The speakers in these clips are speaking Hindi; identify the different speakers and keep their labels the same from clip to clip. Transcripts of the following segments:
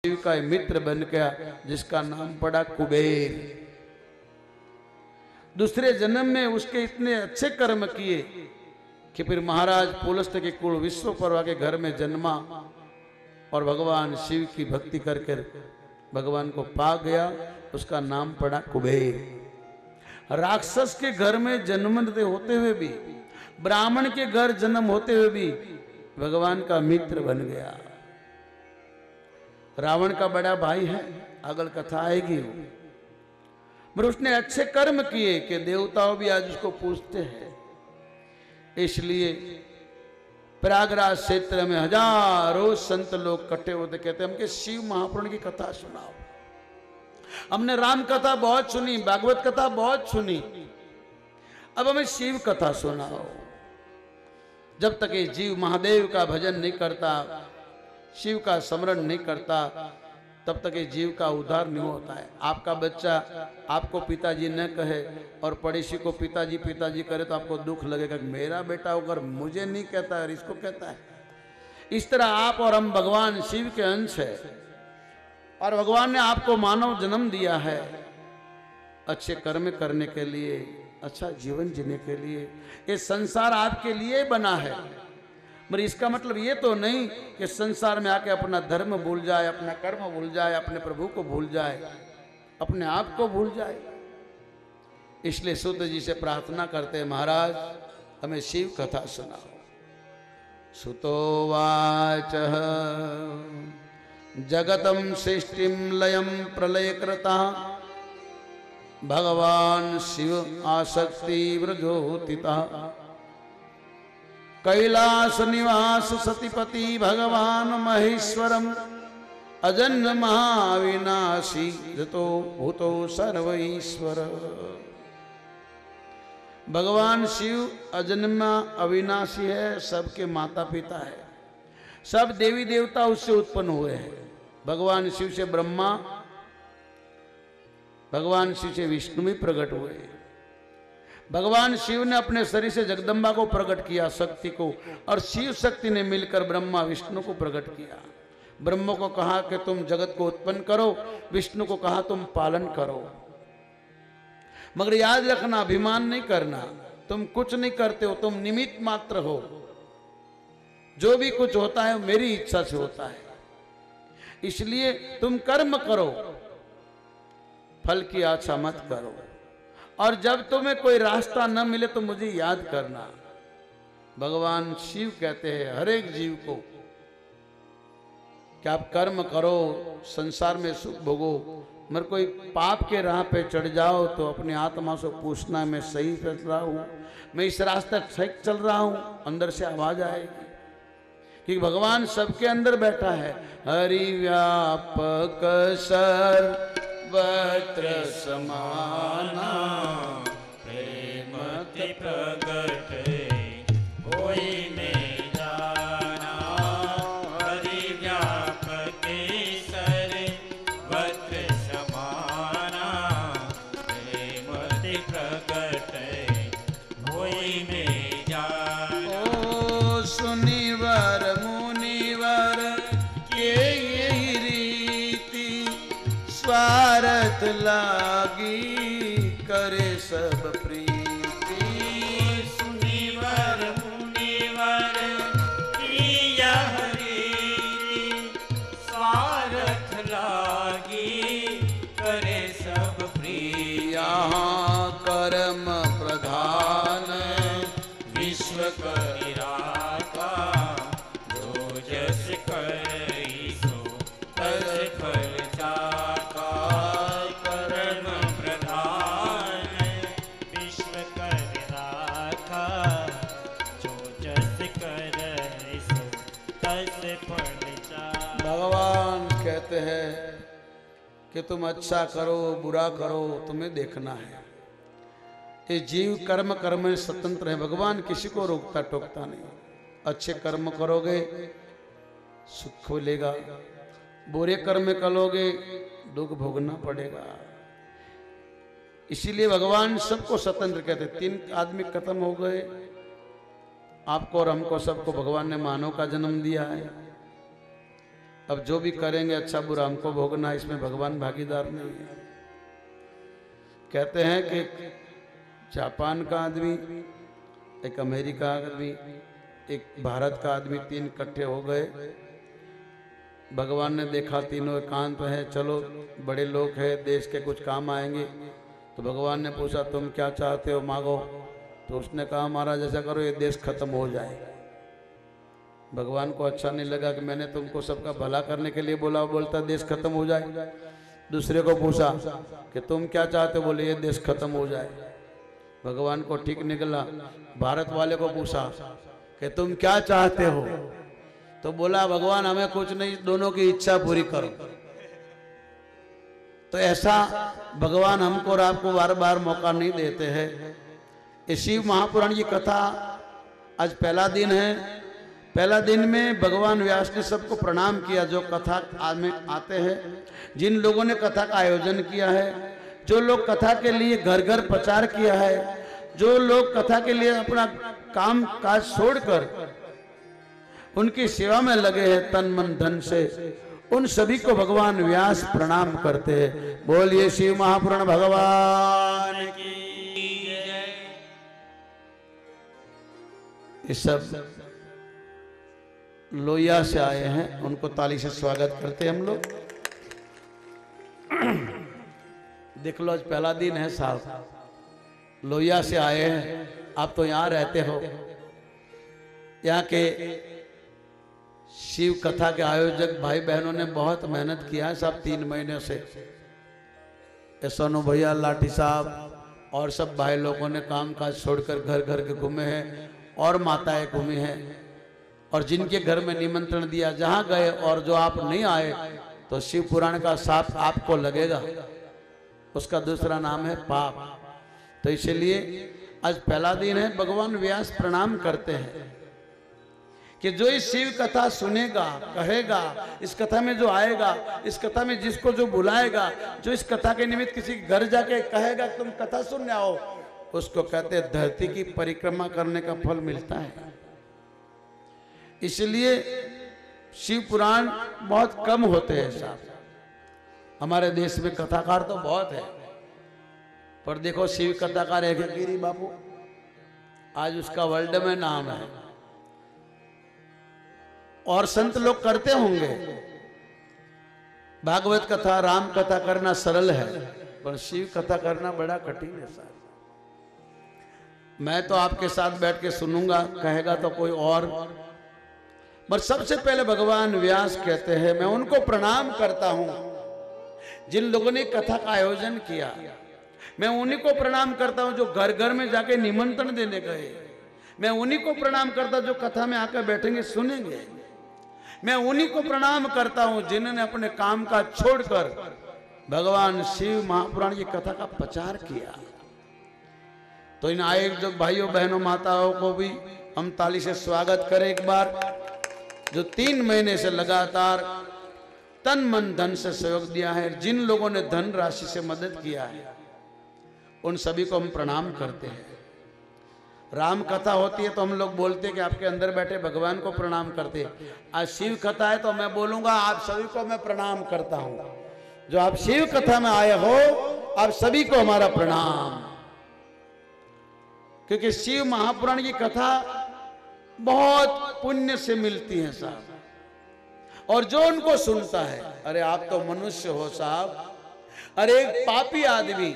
Speaker 1: शिव का मित्र बन गया, जिसका नाम पड़ा कुबेर। दूसरे जन्म में उसके इतने अच्छे कर्म किए कि फिर महाराज पुलस्त के कुल विश्वकर्मा के घर में जन्मा और भगवान शिव की भक्ति करके भगवान को पा गया। उसका नाम पड़ा कुबेर। राक्षस के घर में जन्म होते हुए भी, ब्राह्मण के घर जन्म होते हुए भी भगवान का मित्र बन गया। रावण का बड़ा भाई है, अगल कथा आएगी। मगर उसने अच्छे कर्म किए कि देवताओं भी आज उसको पूछते हैं। इसलिए प्रयागराज क्षेत्र में हजारों संत लोग इकट्ठे होते, कहते हमके शिव महापुराण की कथा सुनाओ। हमने राम कथा बहुत सुनी, भागवत कथा बहुत सुनी, अब हमें शिव कथा सुनाओ। जब तक ये जीव महादेव का भजन नहीं करता, शिव का स्मरण नहीं करता, तब तक ये जीव का उद्धार नहीं होता है। आपका बच्चा आपको पिताजी न कहे और पड़ोसी को पिताजी पिताजी करे तो आपको दुख लगेगा, मेरा बेटा अगर मुझे नहीं कहता है और इसको कहता है। इस तरह आप और हम भगवान शिव के अंश है और भगवान ने आपको मानव जन्म दिया है अच्छे कर्म करने के लिए, अच्छा जीवन जीने के लिए। ये संसार आपके लिए बना है, मगर इसका मतलब ये तो नहीं कि संसार में आके अपना धर्म भूल जाए, अपना कर्म भूल जाए, अपने प्रभु को भूल जाए, अपने आप को भूल जाए। इसलिए सूत जी से प्रार्थना करते हैं, महाराज हमें शिव कथा सुनाओ। सुतोवाच जगतम सृष्टिम लयम प्रलय कृता भगवान शिव आसक्ति व्रजोतिता कैलास निवास सतिपति भगवान महेश्वरम अजन्म महाविनाशी धृतो भूतो सर्वईश्वर। भगवान शिव अजन्म अविनाशी है, सबके माता पिता है, सब देवी देवता उससे उत्पन्न हुए हैं। भगवान शिव से ब्रह्मा, भगवान शिव से विष्णु भी प्रकट हुए। भगवान शिव ने अपने शरीर से जगदम्बा को प्रकट किया, शक्ति को, और शिव शक्ति ने मिलकर ब्रह्मा विष्णु को प्रकट किया। ब्रह्मा को कहा कि तुम जगत को उत्पन्न करो, विष्णु को कहा तुम पालन करो। मगर याद रखना, अभिमान नहीं करना, तुम कुछ नहीं करते हो, तुम निमित्त मात्र हो। जो भी कुछ होता है मेरी इच्छा से होता है, इसलिए तुम कर्म करो, फल की आशा मत करो। और जब तुम्हें कोई रास्ता न मिले तो मुझे याद करना। भगवान शिव कहते हैं हर एक जीव को कि आप कर्म करो, संसार में सुख भोगो, मगर कोई पाप के राह पे चढ़ जाओ तो अपनी आत्मा से पूछना, मैं सही चल रहा हूँ, मैं इस रास्ते ठीक चल रहा हूँ। अंदर से आवाज आएगी कि भगवान सबके अंदर बैठा है। हरि व्यापक सर्वत्र समाना प्रेमति प्रगट कोई नहीं जाना। हरि व्यापक सर्वत्र समाना प्रेमति प्रगट कोई नहीं जाना। ओ सुनिवर मुनिवर के यही रीति स्वार्थ लागी करे सब प्रीति। सुनिवर मुनिवर की यह रीति स्वार्थ लागी करे सब प्रीति। यहाँ कर्म प्रधान विश्व करि राखा, जो जस करई सो तस फल जाका। कर्म प्रधान विश्व करि राखा, जो जस करई सो तस फल जाका। भगवान कहते हैं कि तुम अच्छा करो बुरा करो तुम्हें देखना है। ये जीव कर्म कर्म में स्वतंत्र है, भगवान किसी को रोकता टोकता नहीं। अच्छे कर्म करोगे सुख मिलेगा, बुरे कर्म करोगे दुख भोगना पड़ेगा। इसीलिए भगवान सबको स्वतंत्र कहते। 3 आदमी खत्म हो गए, आपको और हमको सबको भगवान ने मानव का जन्म दिया है। अब जो भी करेंगे अच्छा बुरा हमको भोगना, इसमें भगवान भागीदार नहीं है। कहते हैं कि जापान का आदमी, एक अमेरिका का आदमी, एक भारत का आदमी, तीन इकट्ठे हो गए। भगवान ने देखा तीनों एकांत है, चलो बड़े लोग हैं, देश के कुछ काम आएंगे। तो भगवान ने पूछा तुम क्या चाहते हो, मांगो। तो उसने कहा महाराज ऐसा करो ये देश खत्म हो जाए। भगवान को अच्छा नहीं लगा कि मैंने तुमको सबका भला करने के लिए बोला, बोलता देश खत्म हो जाए। दूसरे को पूछा कि तुम क्या चाहते हो, बोले ये देश खत्म हो जाए। भगवान को ठीक निकला। भारत वाले को पूछा कि तुम क्या चाहते हो, तो बोला भगवान हमें कुछ नहीं, दोनों की इच्छा पूरी करो। तो ऐसा भगवान हमको और आपको बार बार मौका नहीं देते हैं। इस शिव महापुराण की कथा आज पहला दिन है। पहला दिन में भगवान व्यास ने सबको प्रणाम किया जो कथा में आते हैं, जिन लोगों ने कथा का आयोजन किया है, जो लोग कथा के लिए घर घर प्रचार किया है, जो लोग कथा के लिए अपना काम काज छोड़कर उनकी सेवा में लगे हैं तन मन धन से, उन सभी को भगवान व्यास प्रणाम करते हैं। बोलिए शिव महापुराण भगवान की जय। ये सब लोहिया से आए हैं, उनको ताली से स्वागत करते हैं हम लोग। देख लो आज पहला दिन है साहब, लोहिया से आए हैं। आप तो यहाँ रहते हो, यहाँ के शिव कथा के आयोजक भाई बहनों ने बहुत मेहनत किया है सब 3 महीने से। सोनू भैया, लाठी साहब और सब भाई लोगों ने काम काज छोड़कर घर घर के घूमे हैं और माताएं घूमी हैं, और जिनके घर में निमंत्रण दिया जहां गए, और जो आप नहीं आए तो शिव पुराण का साथ आपको लगेगा, उसका दूसरा नाम है पाप। तो इसलिए आज पहला दिन है, भगवान व्यास प्रणाम करते हैं कि जो इस शिव कथा सुनेगा, कहेगा, इस कथा में जो आएगा, इस कथा में जिसको जो बुलाएगा, जो इस कथा के निमित्त किसी घर जाके कहेगा तुम कथा सुनने आओ, उसको कहते हैं धरती की परिक्रमा करने का फल मिलता है। इसलिए शिव पुराण बहुत कम होते हैं साहब। हमारे देश में कथाकार तो बहुत है, पर देखो शिव कथाकार एक गिरी बापू, आज उसका वर्ल्ड में नाम है। और संत लोग करते होंगे, भागवत कथा, राम कथा करना सरल है, पर शिव कथा करना बड़ा कठिन है साहब। मैं तो आपके साथ बैठ के सुनूंगा, कहेगा तो कोई और, पर सबसे पहले भगवान व्यास कहते हैं मैं उनको प्रणाम करता हूं जिन लोगों ने कथा का आयोजन किया। मैं उन्हीं को प्रणाम करता हूं जो घर घर में जाके निमंत्रण देने गए। मैं उन्हीं को प्रणाम करता जो कथा में आकर बैठेंगे सुनेंगे। मैं उन्हीं को प्रणाम करता हूं जिन्होंने अपने काम का छोड़कर भगवान शिव महापुराण की कथा का प्रचार किया। तो इन आयोजक भाइयों बहनों माताओं को भी हम ताली से स्वागत करें एक बार, जो 3 महीने से लगातार तन मन धन से सहयोग दिया है। जिन लोगों ने धन राशि से मदद किया है उन सभी को हम प्रणाम करते हैं। राम कथा होती है तो हम लोग बोलते हैं कि आपके अंदर बैठे भगवान को प्रणाम करते हैं। आज शिव कथा है तो मैं बोलूंगा आप सभी को मैं प्रणाम करता हूं। जो आप शिव कथा में आए हो आप सभी को हमारा प्रणाम, क्योंकि शिव महापुराण की कथा बहुत पुण्य से मिलती है साहब। और जो उनको सुनता है, अरे आप तो मनुष्य हो साहब, अरे एक पापी आदमी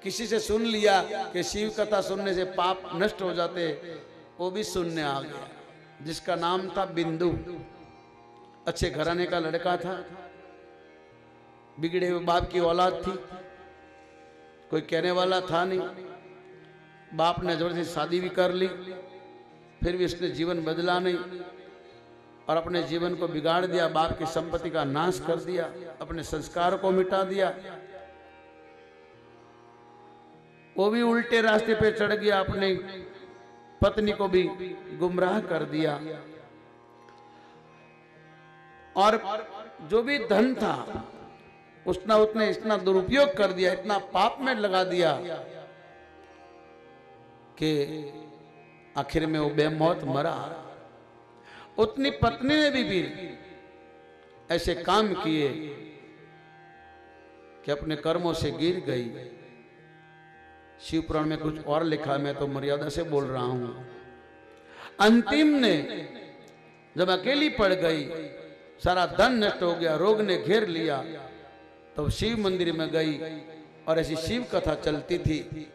Speaker 1: किसी से सुन लिया कि शिव कथा सुनने से पाप नष्ट हो जाते, वो भी सुनने आ गया, जिसका नाम था बिंदु। अच्छे घराने का लड़का था, बिगड़े हुए बाप की औलाद थी, कोई कहने वाला था नहीं। बाप ने जबरदस्ती शादी भी कर ली, फिर भी उसने जीवन बदला नहीं और अपने जीवन को बिगाड़ दिया। बाप की संपत्ति का नाश कर दिया, अपने संस्कार को मिटा दिया। वो भी उल्टे रास्ते पे चढ़ गया, अपनी पत्नी को भी गुमराह कर दिया। और जो भी धन था उसने इतना दुरुपयोग कर दिया, इतना पाप में लगा दिया कि आखिर में वो बेमौत मरा। उतनी पत्नी ने भी ऐसे काम किए कि अपने कर्मों से गिर गई। शिव पुराण में कुछ और लिखा, मैं तो मर्यादा से बोल रहा हूं। अंतिम ने जब अकेली पड़ गई, सारा धन नष्ट हो गया, रोग ने घेर लिया, तो शिव मंदिर में गई और ऐसी शिव कथा चलती थी।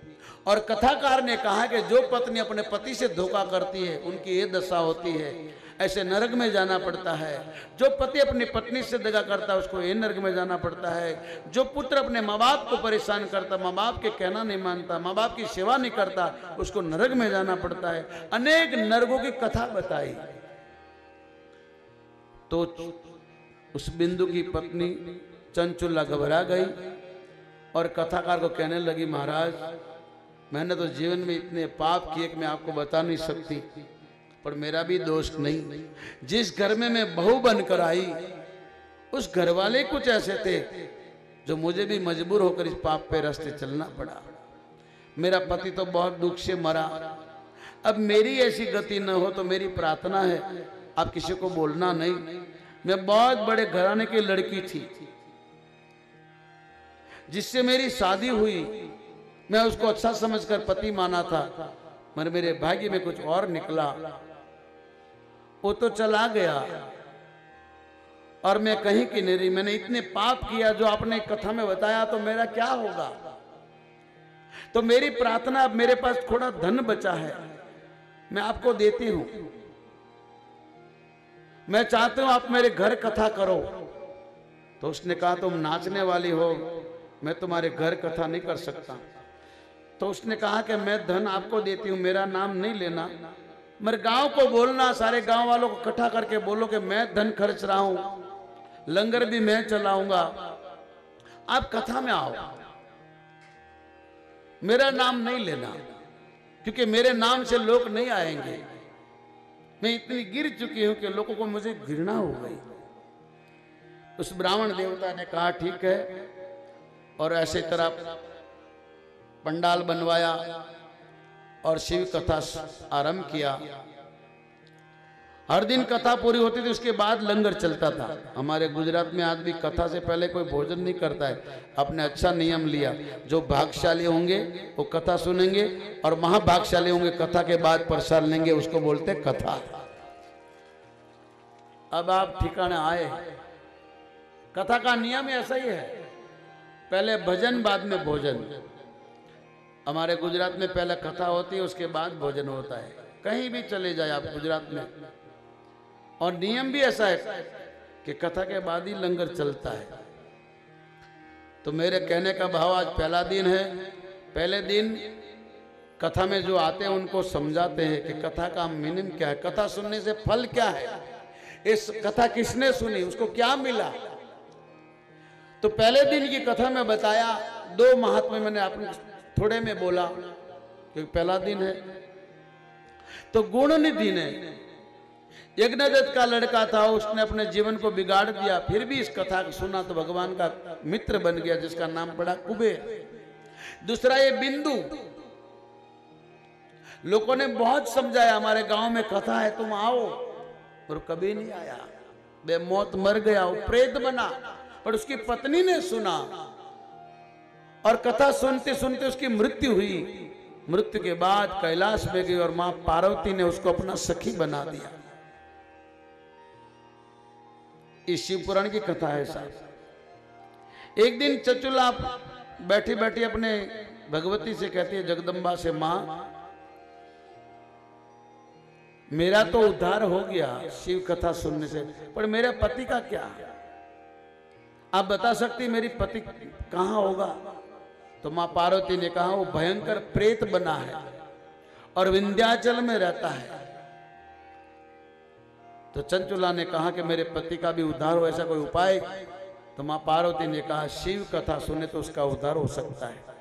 Speaker 1: और कथाकार ने कहा कि जो पत्नी अपने पति से धोखा करती है उनकी ये दशा होती है, ऐसे नरक में जाना पड़ता है। जो पति अपनी पत्नी से दगा करता है उसको ये नरक में जाना पड़ता है। जो पुत्र अपने माँ बाप को परेशान करता, माँ बाप के कहना नहीं मानता, माँ बाप की सेवा नहीं करता, उसको नरक में जाना पड़ता है। अनेक नरकों की कथा बताई। तो उस बिंदु की पत्नी चंचुला घबरा गई और कथाकार को कहने लगी, महाराज मैंने तो जीवन में इतने पाप किए कि मैं आपको बता नहीं सकती, पर मेरा भी दोष नहीं। जिस घर में मैं बहू बनकर आई उस घर वाले कुछ ऐसे थे जो मुझे भी मजबूर होकर इस पाप पे रास्ते चलना पड़ा। मेरा पति तो बहुत दुख से मरा, अब मेरी ऐसी गति न हो तो मेरी प्रार्थना है आप किसी को बोलना नहीं। मैं बहुत बड़े घराने की लड़की थी, जिससे मेरी शादी हुई, मैं उसको अच्छा समझकर पति माना था, मगर मेरे भाग्य में कुछ और निकला। वो तो चला गया और मैं कहीं की नहीं रही। मैंने इतने पाप किया जो आपने कथा में बताया, तो मेरा क्या होगा? तो मेरी प्रार्थना, अब मेरे पास थोड़ा धन बचा है, मैं आपको देती हूं। मैं चाहता हूं आप मेरे घर कथा करो। तो उसने कहा तुम नाचने वाली हो, मैं तुम्हारे घर कथा नहीं कर सकता। तो उसने कहा कि मैं धन आपको देती हूं, मेरा नाम नहीं लेना, मगर गांव को बोलना, सारे गांव वालों को इकट्ठा करके बोलो कि मैं धन खर्च रहा हूं, लंगर भी मैं चलाऊंगा, आप कथा में आओ, मेरा नाम नहीं लेना, क्योंकि मेरे नाम से लोग नहीं आएंगे। मैं इतनी गिर चुकी हूं कि लोगों को मुझे घृणा हो गई। उस ब्राह्मण देवता ने कहा ठीक है, और ऐसे तरह पंडाल बनवाया और शिव कथा आरंभ किया। हर दिन कथा पूरी होती थी, उसके बाद लंगर चलता था। हमारे गुजरात में आज भी कथा से पहले कोई भोजन नहीं करता है। आपने अच्छा नियम लिया, जो भाग्यशाली होंगे वो कथा सुनेंगे और महाभाग्यशाली होंगे कथा के बाद प्रसाद लेंगे, उसको बोलते कथा। अब आप ठिकाने आए, कथा का नियम ऐसा ही है, पहले भजन बाद में भोजन। हमारे गुजरात में पहले कथा होती है, उसके बाद भोजन होता है। कहीं भी चले जाए आप गुजरात में, और नियम भी ऐसा है कि कथा के बाद ही लंगर चलता है। तो मेरे कहने का भाव, आज पहला दिन है, पहले दिन कथा में जो आते हैं उनको समझाते हैं कि कथा का मीनिंग क्या है, कथा सुनने से फल क्या है, इस कथा किसने सुनी, उसको क्या मिला। तो पहले दिन की कथा में बताया, दो महात्मा मैंने अपने थोड़े में बोला, क्योंकि पहला दिन है। तो गुणनिधि ने, यज्ञदत्त का लड़का था, उसने अपने जीवन को बिगाड़ दिया, फिर भी इस कथा को सुना तो भगवान का मित्र बन गया, जिसका नाम पड़ा कुबेर। दूसरा ये बिंदु, लोगों ने बहुत समझाया हमारे गांव में कथा है तुम आओ, और कभी नहीं आया, बेमौत मर गया, वो प्रेत बना। पर उसकी पत्नी ने सुना और कथा सुनते सुनते उसकी मृत्यु हुई। मृत्यु के बाद कैलाश में गई और मां पार्वती ने उसको अपना सखी बना दिया। इस शिव पुराण की कथा है साहब। एक दिन चचुला बैठी बैठी अपने भगवती से कहती है, जगदम्बा से, मां मेरा तो उद्धार हो गया शिव कथा सुनने से, पर मेरे पति का क्या? आप बता सकती मेरी पति कहां होगा? तो मां पार्वती ने कहा वो भयंकर प्रेत बना है और विंध्याचल में रहता है। तो चंचुला ने कहा कि मेरे पति का भी उद्धार हो, ऐसा कोई उपाय? तो मां पार्वती ने कहा शिव कथा सुने तो उसका उद्धार हो सकता है।